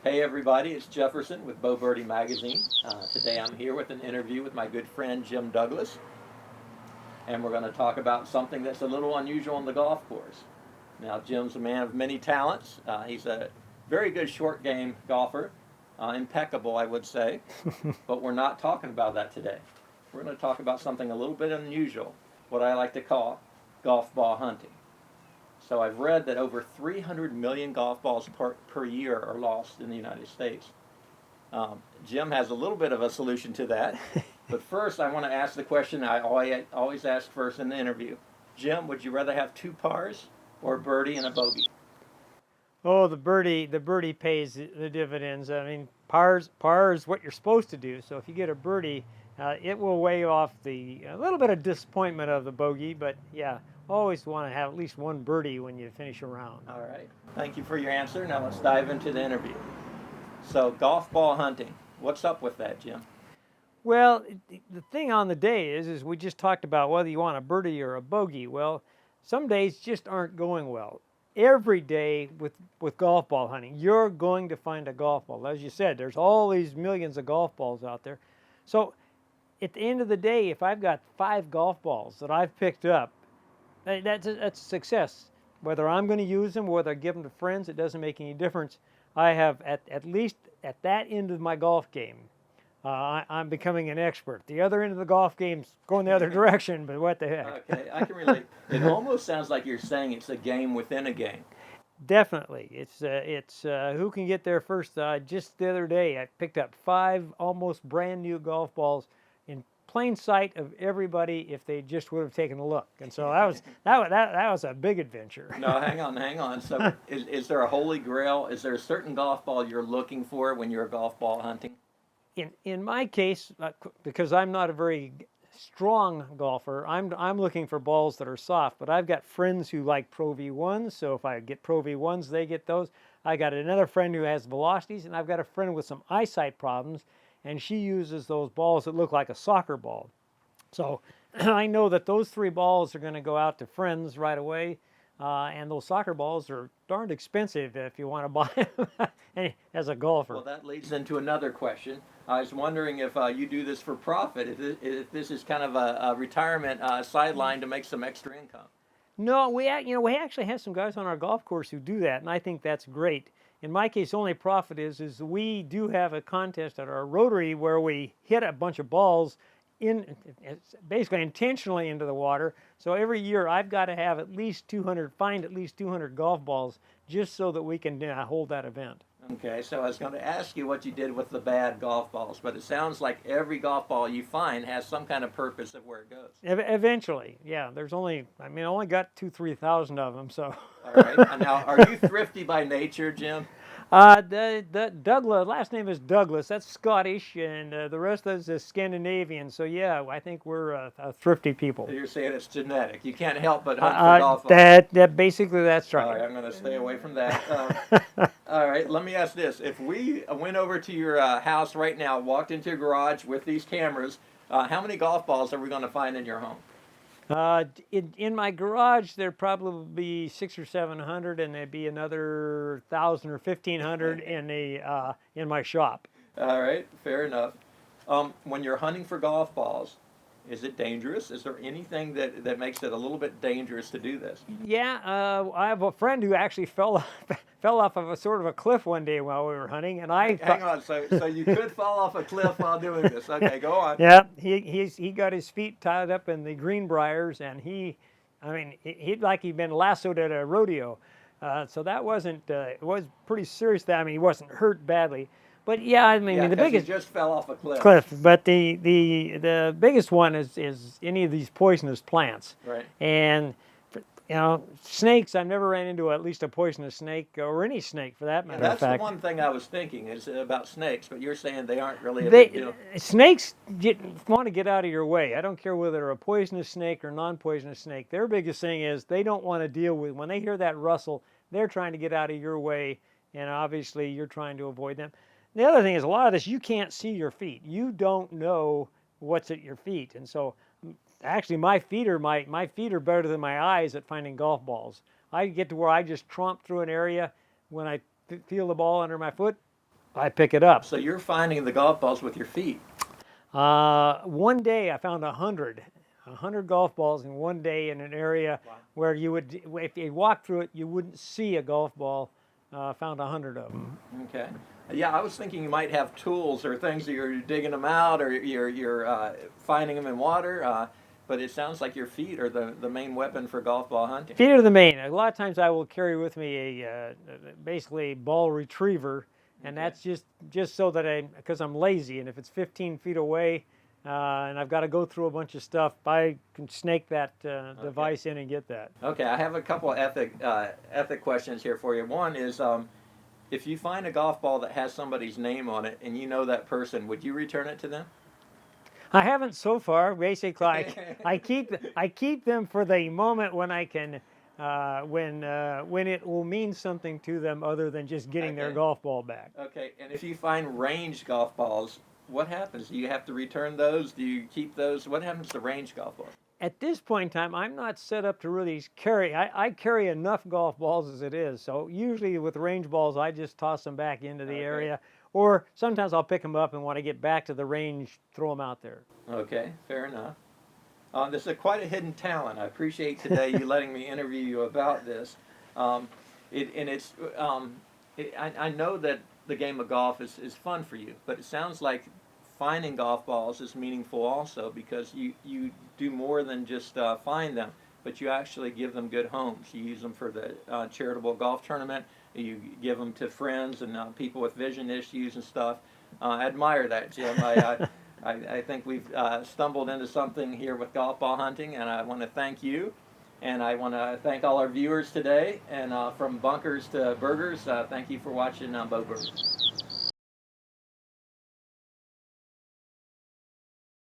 Hey everybody, it's Jefferson with Bo Birdie Magazine. Today I'm here with an interview with my good friend Jim Douglas, and we're going to talk about something that's a little unusual on the golf course. Now, Jim's a man of many talents. He's a very good short game golfer, impeccable, I would say, but we're not talking about that today. We're going to talk about something a little bit unusual, what I like to call golf ball hunting. So I've read that over 300 million golf balls per year are lost in the United States. Jim has a little bit of a solution to that. But first, I want to ask the question I always ask first in the interview. Jim, would you rather have two pars or a birdie and a bogey? Oh, the birdie pays the dividends. I mean, par is what you're supposed to do. So if you get a birdie, it will weigh off a little bit of disappointment of the bogey. But yeah, always want to have at least one birdie when you finish a round. All right. Thank you for your answer. Now let's dive into the interview. So, golf ball hunting. What's up with that, Jim? Well, the thing on the day is we just talked about whether you want a birdie or a bogey. Well, some days just aren't going well. Every day with golf ball hunting, you're going to find a golf ball. As you said, there's all these millions of golf balls out there. So at the end of the day, if I've got 5 golf balls that I've picked up, that's a success. Whether I'm going to use them, whether I give them to friends, it doesn't make any difference. I have, at least at that end of my golf game, I'm becoming an expert. The other end of the golf game's going the other direction, but what the heck? Okay, I can relate. It almost sounds like you're saying it's a game within a game. Definitely, it's who can get there first. Just the other day, I picked up 5 almost brand new golf balls in plain sight of everybody if they just would have taken a look. And so that was a big adventure. No, hang on. So, is there a holy grail? Is there a certain golf ball you're looking for when you're golf ball hunting? In my case, because I'm not a very strong golfer, I'm looking for balls that are soft. But I've got friends who like Pro V1s, so if I get Pro V1s, they get those. I got another friend who has velocities, and I've got a friend with some eyesight problems, and she uses those balls that look like a soccer ball. So I know that those 3 balls are going to go out to friends right away. And those soccer balls are darned expensive if you want to buy them as a golfer. Well, that leads into another question. I was wondering if you do this for profit, if this is kind of a retirement sideline to make some extra income. No, we actually have some guys on our golf course who do that, and I think that's great. In my case, the only profit is we do have a contest at our Rotary where we hit a bunch of balls basically intentionally into the water. So every year I've got to have find at least 200 golf balls just so that we can hold that event. Okay, so I was going to ask you what you did with the bad golf balls, but it sounds like every golf ball you find has some kind of purpose of where it goes. Eventually, yeah. I only got 3,000 of them, so. All right. Now, are you thrifty by nature, Jim? The Douglas, last name is Douglas. That's Scottish, and the rest of us is Scandinavian. So yeah, I think we're a thrifty people. So you're saying it's genetic. You can't help but hunt for golf balls. That basically that's right. All right, I'm going to stay away from that. All right, let me ask this: if we went over to your house right now, walked into your garage with these cameras, how many golf balls are we going to find in your home? In my garage, there'd probably be 600 or 700, and there'd be another 1,000 or 1,500 in my shop. All right, fair enough. When you're hunting for golf balls, is it dangerous? Is there anything that makes it a little bit dangerous to do this? Yeah, I have a friend who actually fell off of a sort of a cliff one day while we were hunting, and hang on. So you could fall off a cliff while doing this. Okay, go on. Yeah, he got his feet tied up in the greenbriers, and he'd like he'd been lassoed at a rodeo. So that wasn't. It was pretty serious. He wasn't hurt badly. But yeah, the biggest he just fell off a cliff. But the biggest one is any of these poisonous plants. Right. And snakes. I've never ran into at least a poisonous snake or any snake for that matter. That's of fact. The one thing I was thinking is about snakes, but you're saying they aren't really a big deal. Snakes want to get out of your way. I don't care whether they're a poisonous snake or non-poisonous snake. Their biggest thing is they don't want to deal with when they hear that rustle. They're trying to get out of your way, and obviously you're trying to avoid them. The other thing is a lot of this, you can't see your feet. You don't know what's at your feet. And so actually my feet are better than my eyes at finding golf balls. I get to where I just tromp through an area. When I feel the ball under my foot, I pick it up. So you're finding the golf balls with your feet. One day I found 100 golf balls in one day in an area Wow. where you would, if you walked through it, you wouldn't see a golf ball. Found 100 of them. Okay. Yeah, I was thinking you might have tools or things that you're digging them out, or you're finding them in water. But it sounds like your feet are the main weapon for golf ball hunting. Feet are the main. A lot of times I will carry with me a basically ball retriever, and Okay. that's just so that because I'm lazy, and if it's 15 feet away, and I've got to go through a bunch of stuff, I can snake that device in and get that. Okay, I have a couple of ethic questions here for you. One is, if you find a golf ball that has somebody's name on it and you know that person, would you return it to them? I haven't so far. Basically, I keep them for the moment when I can, when it will mean something to them other than just getting their Okay. golf ball back. Okay, and if you find range golf balls, what happens? Do you have to return those? Do you keep those? What happens to range golf balls? At this point in time, I'm not set up to really carry. I carry enough golf balls as it is. So usually with range balls, I just toss them back into the Okay. area, or sometimes I'll pick them up and when I get back to the range, throw them out there. Okay, fair enough. This is quite a hidden talent. I appreciate today you letting me interview you about this. Um, I know that the game of golf is fun for you, but it sounds like finding golf balls is meaningful also, because you do more than just find them, but you actually give them good homes. You use them for the charitable golf tournament. You give them to friends and people with vision issues and stuff. I admire that, Jim. I think we've stumbled into something here with golf ball hunting, and I want to thank you. And I want to thank all our viewers today. And from bunkers to burgers, thank you for watching Bow Bird.